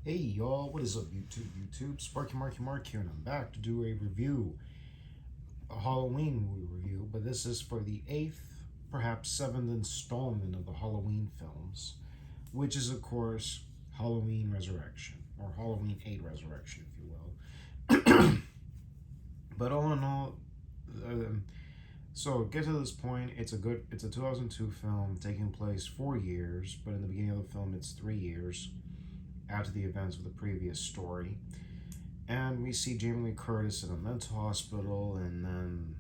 Hey y'all, what is up YouTube? Sparky Marky here, and I'm back to do a review, a Halloween movie review, but this is for the 8th, perhaps 7th installment of the Halloween films, which is of course Halloween Resurrection, or Halloween 8 Resurrection, if you will. But all in all, so get to this point, it's a 2002 film taking place 4 years, but in the beginning of the film it's 3 years after the events of the previous story. And we see Jamie Lee Curtis in a mental hospital, and then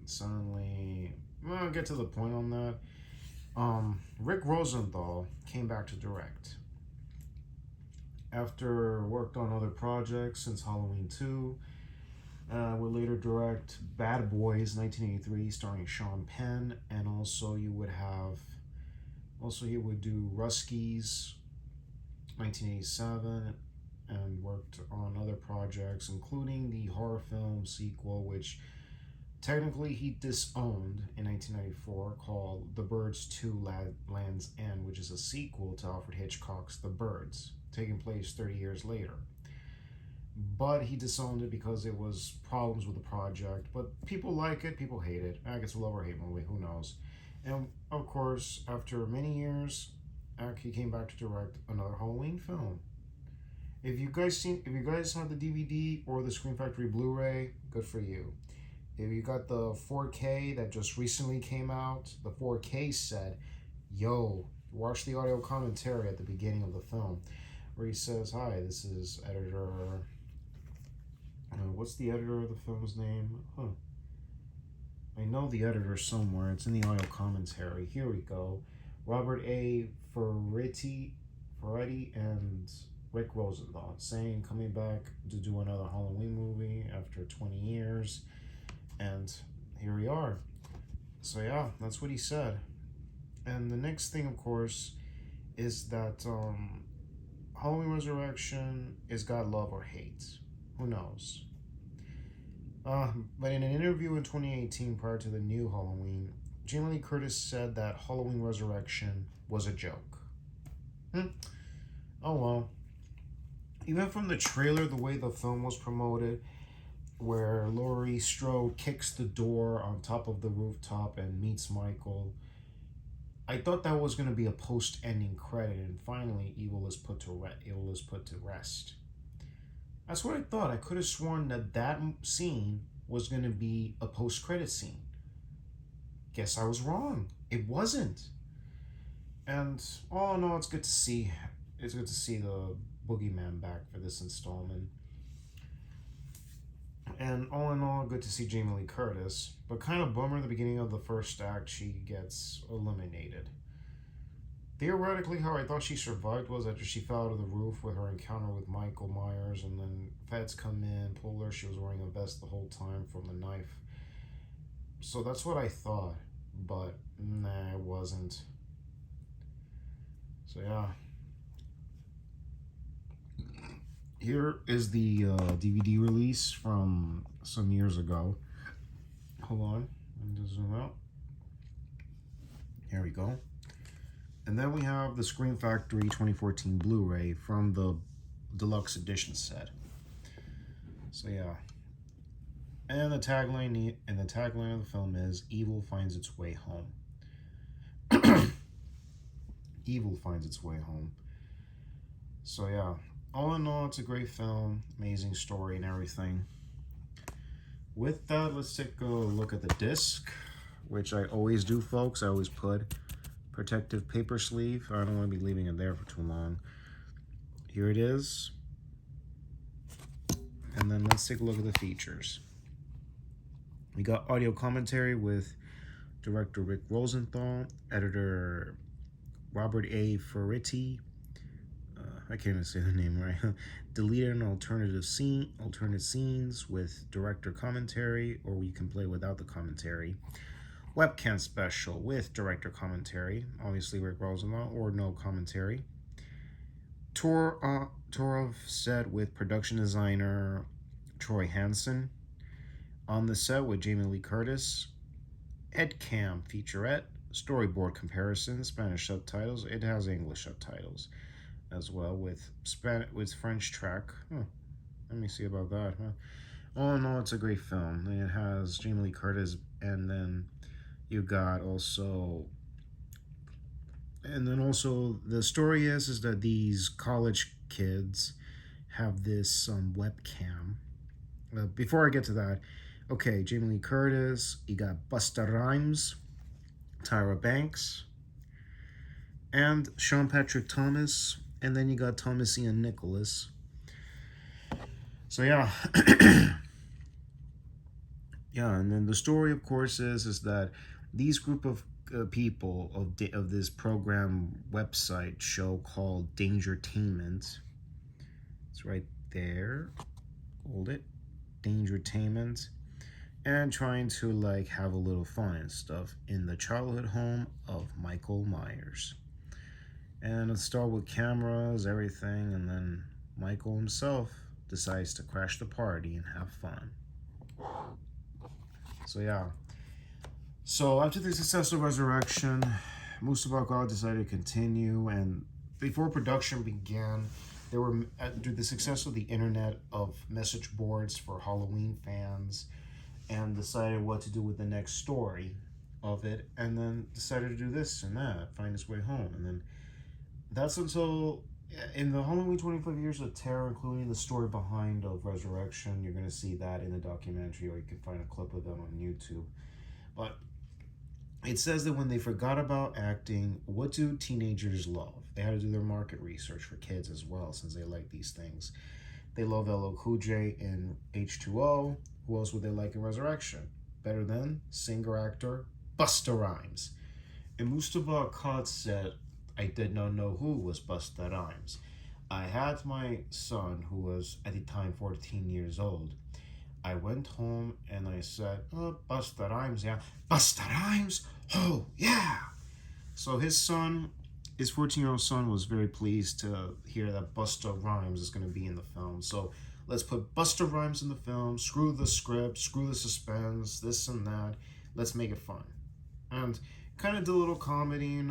suddenly, well, I'll get to the point on that. Rick Rosenthal came back to direct. After worked on other projects since Halloween 2, would later direct Bad Boys 1983 starring Sean Penn, and also he would do Ruskies 1987, and worked on other projects, including the horror film sequel, which technically he disowned in 1994, called The Birds 2 Land's End, which is a sequel to Alfred Hitchcock's The Birds, taking place 30 years later. But he disowned it because it was problems with the project. But people like it, people hate it. I guess it's a love or hate movie, who knows. And of course, after many years, he came back to direct another Halloween film. If you guys have the DVD or the Scream Factory Blu-ray, good for you. If you got the 4K that just recently came out, the 4K said, yo, watch the audio commentary at the beginning of the film, where he says, hi, this is editor, what's the editor of the film's name? I know the editor somewhere. It's in the audio commentary. Here we go. Robert A. Ferretti and Rick Rosenthal saying coming back to do another Halloween movie after 20 years. And here we are. So yeah, that's what he said. And the next thing, of course, is that Halloween Resurrection is God love or hate. Who knows? But in an interview in 2018 prior to the new Halloween, Jamie Lee Curtis said that Halloween Resurrection was a joke. Oh well. Even from the trailer, the way the film was promoted, where Laurie Strode kicks the door on top of the rooftop and meets Michael, I thought that was going to be a post-ending credit, and finally evil is put to rest. That's what I thought. I could have sworn that scene was going to be a post-credit scene. Guess I was wrong. It wasn't. And oh no, it's good to see. It's good to see the Boogeyman back for this installment. And all in all, good to see Jamie Lee Curtis. But kind of bummer at the beginning of the first act, she gets eliminated. Theoretically, how I thought she survived was after she fell out of the roof with her encounter with Michael Myers, and then feds come in, pull her. She was wearing a vest the whole time from the knife. So that's what I thought, but nah, it wasn't. So yeah. Here is the DVD release from some years ago. Hold on, let me just zoom out. Here we go. And then we have the Scream Factory 2014 Blu-ray from the deluxe edition set. So yeah. And the tagline of the film is "Evil finds its way home." Evil finds its way home. So yeah. All in all, it's a great film, amazing story and everything. With that, let's take a look at the disc, which I always do, folks. I always put protective paper sleeve. I don't want to be leaving it there for too long. Here it is. And then let's take a look at the features. We got audio commentary with director Rick Rosenthal, editor Robert A. Ferretti. I can't even say the name right. Deleted and alternate scenes with director commentary, or you can play without the commentary. Webcam special with director commentary, obviously Rick Rosenthal, or no commentary. Tour of set with production designer Troy Hansen. On the set with Jamie Lee Curtis. Headcam featurette. Storyboard comparison, Spanish subtitles. It has English subtitles. as well with French track. Let me see about that. Oh no, it's a great film. It has Jamie Lee Curtis, and then you got also, and then also the story is that these college kids have this webcam. Before I get to that, okay, Jamie Lee Curtis, you got Busta Rhymes, Tyra Banks, and Sean Patrick Thomas, and then you got Thomas Ian Nicholas. So yeah, yeah, and then the story, of course, is that these group of people of this program website show called Dangertainment. It's right there. Hold it, Dangertainment, and trying to like have a little fun and stuff in the childhood home of Michael Myers. And it started with cameras, everything, and then Michael himself decides to crash the party and have fun. So yeah. So after the successful resurrection, Mustafa God decided to continue, and before production began, there were through the success of the internet of message boards for Halloween fans, and decided what to do with the next story of it, and then decided to do this and that, find its way home, and then that's until in the Halloween 25 Years of Terror, including the story behind of Resurrection. You're going to see that in the documentary, or you can find a clip of them on YouTube. But it says that when they forgot about acting, what do teenagers love? They had to do their market research for kids as well, since they like these things. They love LL Cool J in H2O. Who else would they like in Resurrection? Better than singer-actor Busta Rhymes. And Mustafa Akkad said, I did not know who was Busta Rhymes. I had my son, who was at the time 14 years old. I went home and I said, oh, Busta Rhymes, yeah. Busta Rhymes? Oh, yeah. So his 14-year-old son was very pleased to hear that Busta Rhymes is going to be in the film. So let's put Busta Rhymes in the film, screw the script, screw the suspense, this and that. Let's make it fun. And kind of did a little comedy,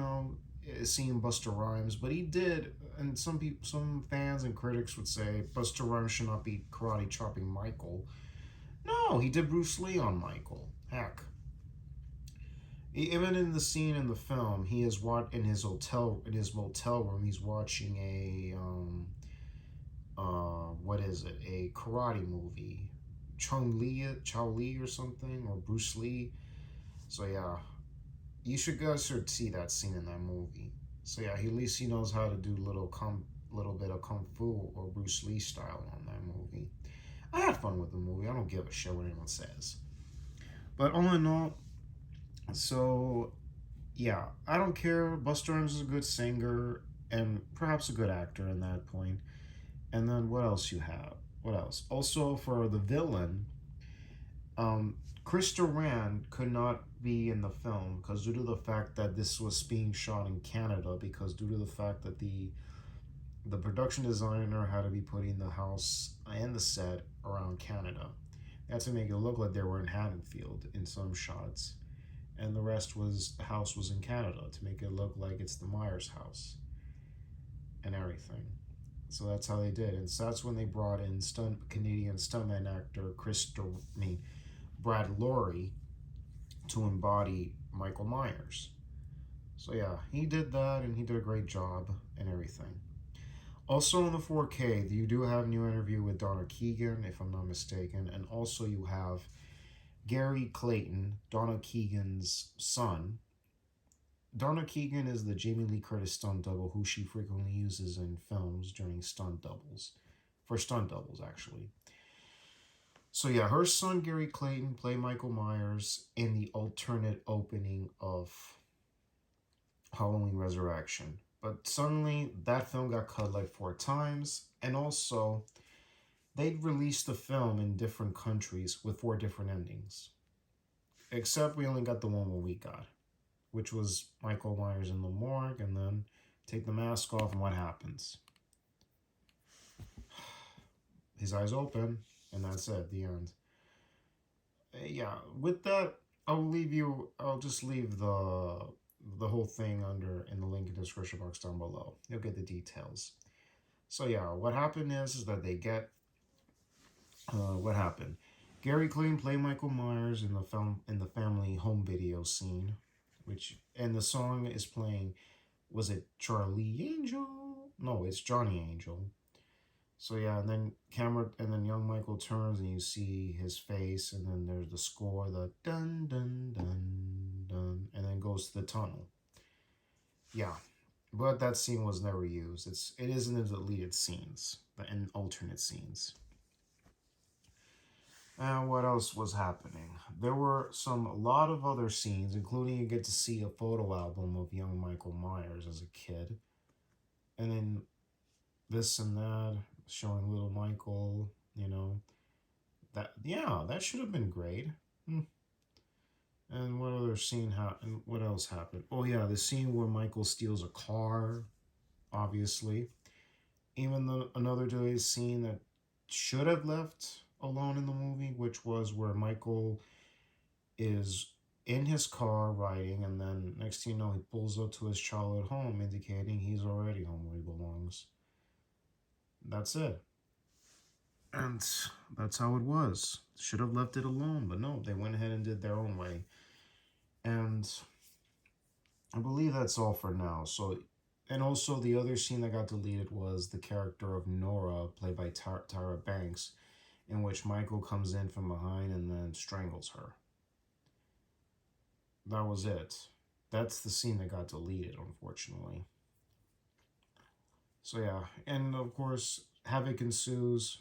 seeing Busta Rhymes, but he did, and some fans and critics would say Busta Rhymes should not be karate chopping Michael. No, he did Bruce Lee on Michael. Heck, even in the scene in the film, he is in his motel room. He's watching what is it? A karate movie, Chow Lee or something, or Bruce Lee. So yeah, you guys should see that scene in that movie. So yeah, at least he knows how to do little bit of kung fu or Bruce Lee style on that movie. I had fun with the movie. I don't give a shit what anyone says. But all in all, so yeah, I don't care. Busta Rhymes is a good singer and perhaps a good actor in that point. And then what else you have? What else? Also for the villain, Chris Durand could not be in the film because due to the fact that this was being shot in Canada, because due to the fact that the production designer had to be putting the house and the set around Canada. They had to make it look like they were in Haddonfield in some shots, and the rest was the house was in Canada to make it look like it's the Myers house and everything. So that's how they did, and so that's when they brought in Canadian stuntman actor Brad Lorry to embody Michael Myers. So yeah, he did that, and he did a great job and everything. Also on the 4K, you do have a new interview with Donna Keegan, if I'm not mistaken, and also you have Gary Clayton, Donna Keegan's son. Donna Keegan is the Jamie Lee Curtis stunt double who she frequently uses in films during stunt doubles. For stunt doubles, actually. So yeah, her son Gary Clayton played Michael Myers in the alternate opening of Halloween Resurrection. But suddenly, that film got cut like 4 times, and also, they'd released the film in different countries with 4 different endings. Except we only got the one what we got, which was Michael Myers in the morgue, and then take the mask off, and what happens? His eyes open, and that's it, the end. Yeah, with that, I'll just leave the whole thing in the link in the description box down below. You'll get the details. So yeah, what happened is that they get what happened. Gary Clayton played Michael Myers in the family home video scene, which and the song is playing. Was it Charlie Angel? No, it's Johnny Angel. So yeah, and then young Michael turns and you see his face, and then there's the score, the dun dun dun dun, and then goes to the tunnel. Yeah, but that scene was never used. It is in the deleted scenes, in alternate scenes. And what else was happening? There were a lot of other scenes, including you get to see a photo album of young Michael Myers as a kid, and then this and that, showing little Michael. You know that should have been great. Hmm. And what other scene happened? What else happened? Oh yeah, the scene where Michael steals a car, obviously. Even another delayed scene that should have left alone in the movie, which was where Michael is in his car riding, and then next thing you know, he pulls up to his childhood home, indicating he's already home where he belongs. That's it. And that's how it was. Should have left it alone, but no, they went ahead and did their own way. And I believe that's all for now. So, and also the other scene that got deleted was the character of Nora, played by Tyra Banks, in which Michael comes in from behind and then strangles her. That was it. That's the scene that got deleted, unfortunately. So yeah, and of course, havoc ensues,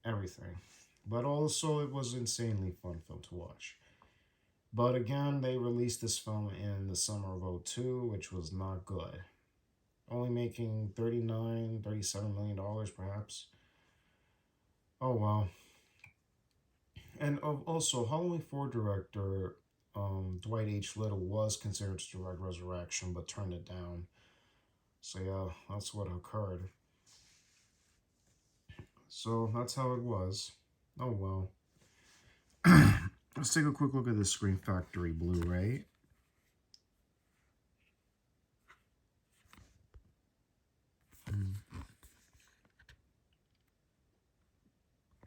everything. But also, it was insanely fun film to watch. But again, they released this film in the summer of '02, which was not good. Only making $37 million perhaps. Oh well. And also, Halloween 4 director Dwight H. Little was considered to direct Resurrection, but turned it down. So yeah, that's what occurred. So that's how it was. Oh well. Let's take a quick look at the Scream Factory Blu-ray.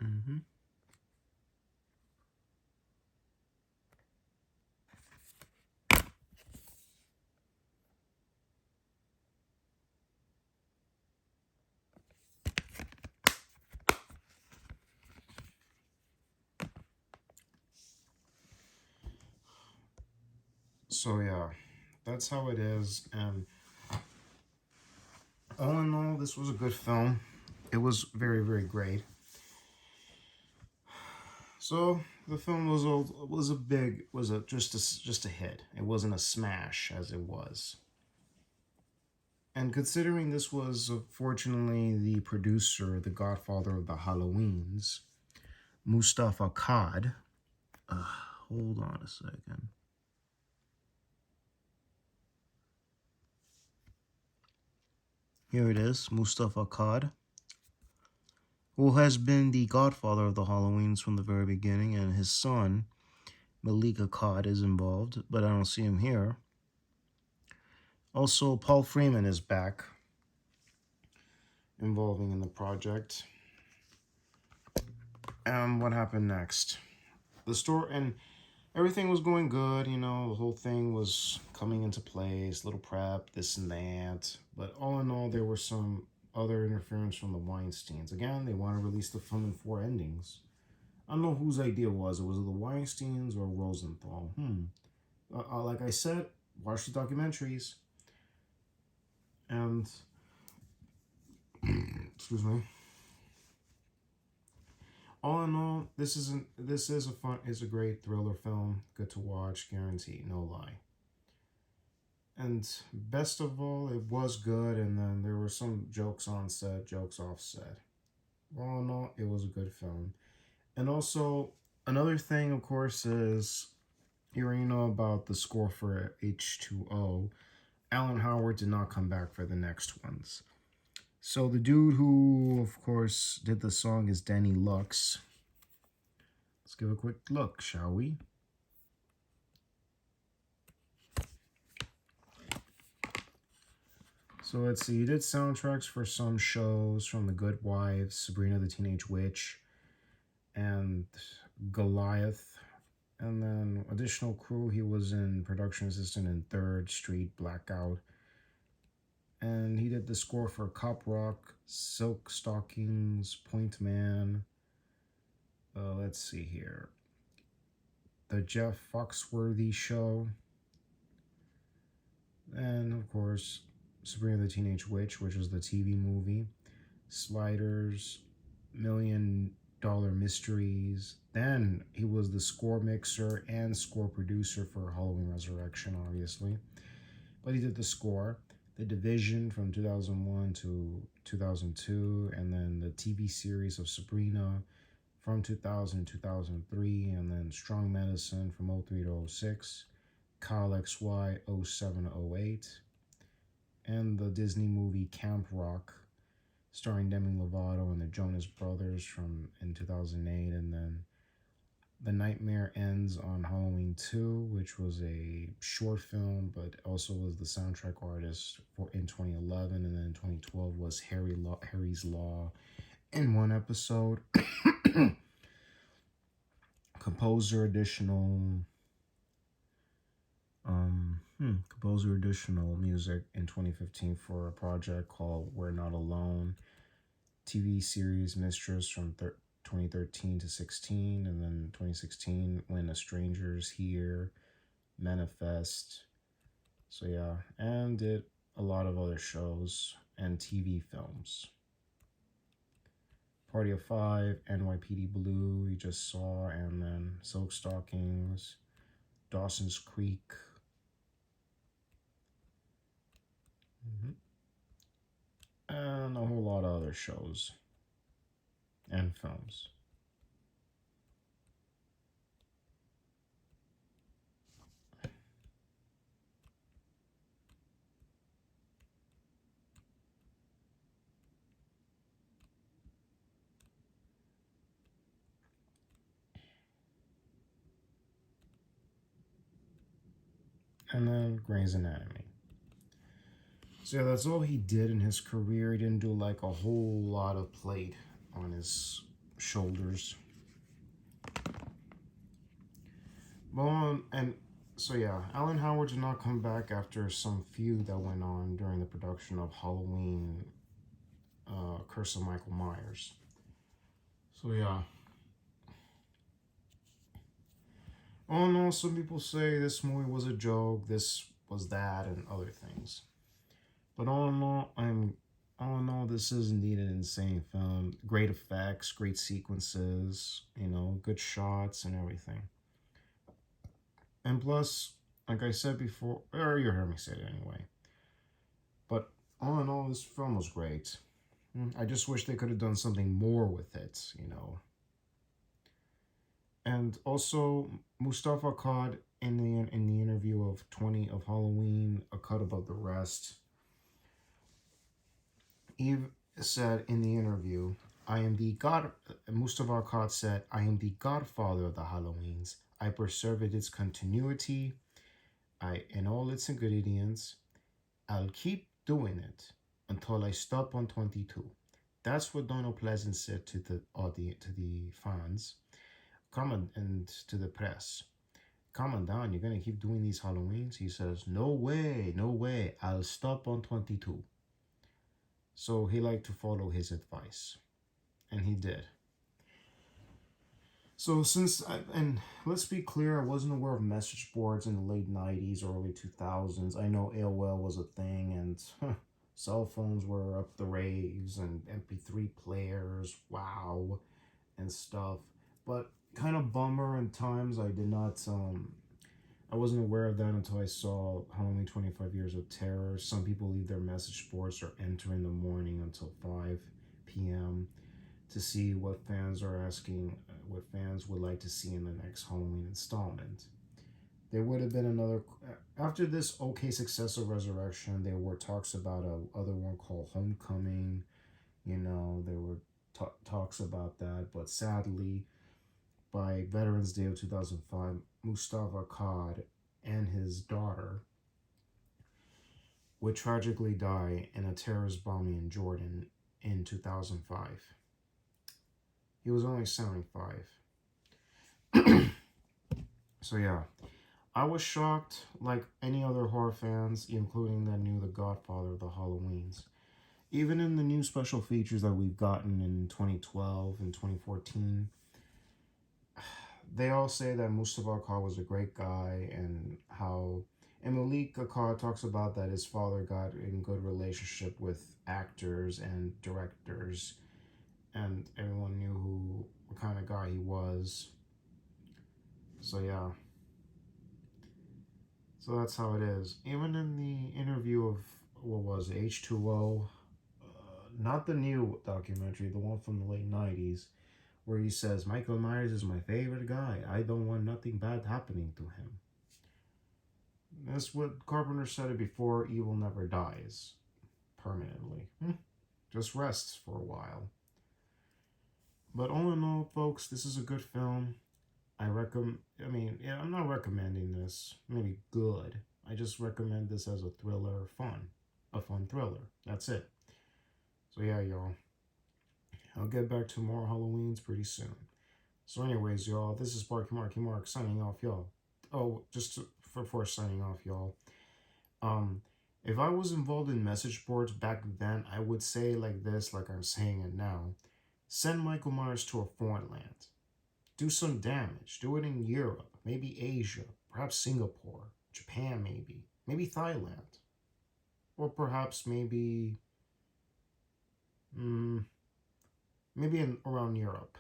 Mm-hmm. So yeah, that's how it is. And all in all, this was a good film. It was very, very great. So the film was just a hit. It wasn't a smash as it was. And considering this was fortunately the producer, the godfather of the Halloweens, Mustafa Kod. Hold on a second. Here it is, Mustafa Kod, who has been the godfather of the Halloweens from the very beginning, and his son, Malika Kod, is involved, but I don't see him here. Also, Paul Freeman is back, involving in the project. And what happened next? The story and everything was going good, the whole thing was coming into place, little prep, this and that. But all in all, there were some other interference from the Weinsteins. Again, they want to release the film in 4 endings. I don't know whose idea was it. Was it the Weinsteins or Rosenthal? Like I said, watch the documentaries. And excuse me. All in all, this is a great thriller film. Good to watch, guaranteed, no lie. And best of all, it was good, and then there were some jokes on set, jokes off set. All in all, it was a good film. And also, another thing, of course, is you already know about the score for H2O. Alan Howard did not come back for the next ones. So the dude who, of course, did the song is Danny Lux. Let's give a quick look, shall we? So let's see. He did soundtracks for some shows from The Good Wife, Sabrina the Teenage Witch, and Goliath. And then additional crew, he was in production assistant in Third Street Blackout. And he did the score for Cop Rock, Silk Stockings, Point Man. Let's see here. The Jeff Foxworthy Show. And of course, Sabrina the Teenage Witch, which was the TV movie. Sliders, $1 Million Mysteries. Then he was the score mixer and score producer for Halloween Resurrection, obviously. But he did the score. The Division from 2001 to 2002, and then the TV series of Sabrina from 2000 to 2003, and then Strong Medicine from 03 to 06, Kyle XY 07 to 08, and the Disney movie Camp Rock starring Demi Lovato and the Jonas Brothers from in 2008, and then The Nightmare Ends on Halloween 2, which was a short film, but also was the soundtrack artist for in 2011, and then in 2012 was Harry's Law in one episode. Composer additional music in 2015 for a project called We're Not Alone. TV series Mistress from 2013 to 16, and then 2016 When a Stranger's Here, Manifest. So yeah, and did a lot of other shows and TV films. Party of Five, NYPD Blue, you just saw, and then Silk Stockings, Dawson's Creek. And a whole lot of other shows and films. And then Grey's Anatomy. So yeah, that's all he did in his career. He didn't do like a whole lot of plate on his shoulders. Well, and so yeah, Alan Howard did not come back after some feud that went on during the production of Halloween, Curse of Michael Myers. So yeah. Oh no, some people say this movie was a joke, this was that, and other things. But all in all, this is indeed an insane film. Great effects, great sequences, good shots and everything. And plus, like I said before, or you heard me say it anyway. But all in all, this film was great. I just wish they could have done something more with it. And also, Mustafa Akkad in the interview of 20 of Halloween, A Cut Above the Rest, Eve said in the interview, Mustafa Akkad said, I am the godfather of the Halloweens. I preserved its continuity, in all its ingredients. I'll keep doing it until I stop on 22. That's what Donald Pleasant said to the fans. And to the press. Come on down, you're gonna keep doing these Halloweens? He says, no way, I'll stop on 22. So he liked to follow his advice. And he did. So and let's be clear, I wasn't aware of message boards in the late 90s, early 2000s. I know AOL was a thing, and cell phones were up the raves, and MP3 players, wow, and stuff. But kind of bummer in times I wasn't aware of that until I saw Halloween 25 Years of Terror. Some people leave their message boards or enter in the morning until 5 p.m. to see what fans are asking, what fans would like to see in the next Halloween installment. There would have been another, after this okay success of Resurrection, there were talks about a other one called Homecoming. There were talks about that, but sadly, by Veterans Day of 2005, Mustafa Akkad and his daughter would tragically die in a terrorist bombing in Jordan in 2005. He was only 75. So yeah, I was shocked, like any other horror fans, including that knew the Godfather of the Halloweens. Even in the new special features that we've gotten in 2012 and 2014, they all say that Mustafa Akkad was a great guy, and Malik Akkad talks about that his father got in good relationship with actors and directors, and everyone knew what kind of guy he was. So yeah, so that's how it is. Even in the interview of what was it, H2O, not the new documentary, the one from the late 90s, where he says, Michael Myers is my favorite guy. I don't want nothing bad happening to him. That's what Carpenter said it before, evil never dies permanently. Just rests for a while. But all in all, folks, this is a good film. I'm not recommending this. Maybe good. I just recommend this as a thriller, a fun thriller. That's it. So yeah, y'all. I'll get back to more Halloweens pretty soon. So anyways, y'all, this is Marky Mark signing off, y'all. Oh, before signing off, y'all. If I was involved in message boards back then, I would say like this, like I'm saying it now. Send Michael Myers to a foreign land. Do some damage. Do it in Europe, maybe Asia, perhaps Singapore, Japan maybe Thailand. Or perhaps maybe around Europe.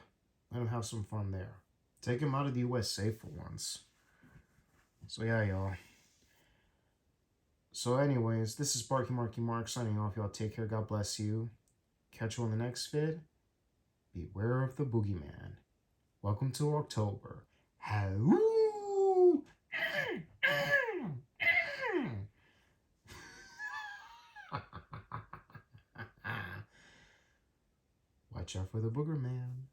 Let him have some fun there. Take him out of the USA for once. So yeah, y'all. So anyways, this is Marky Mark signing off, y'all. Take care. God bless you. Catch you on the next vid. Beware of the boogeyman. Welcome to October. Halloo! Watch out for the booger man.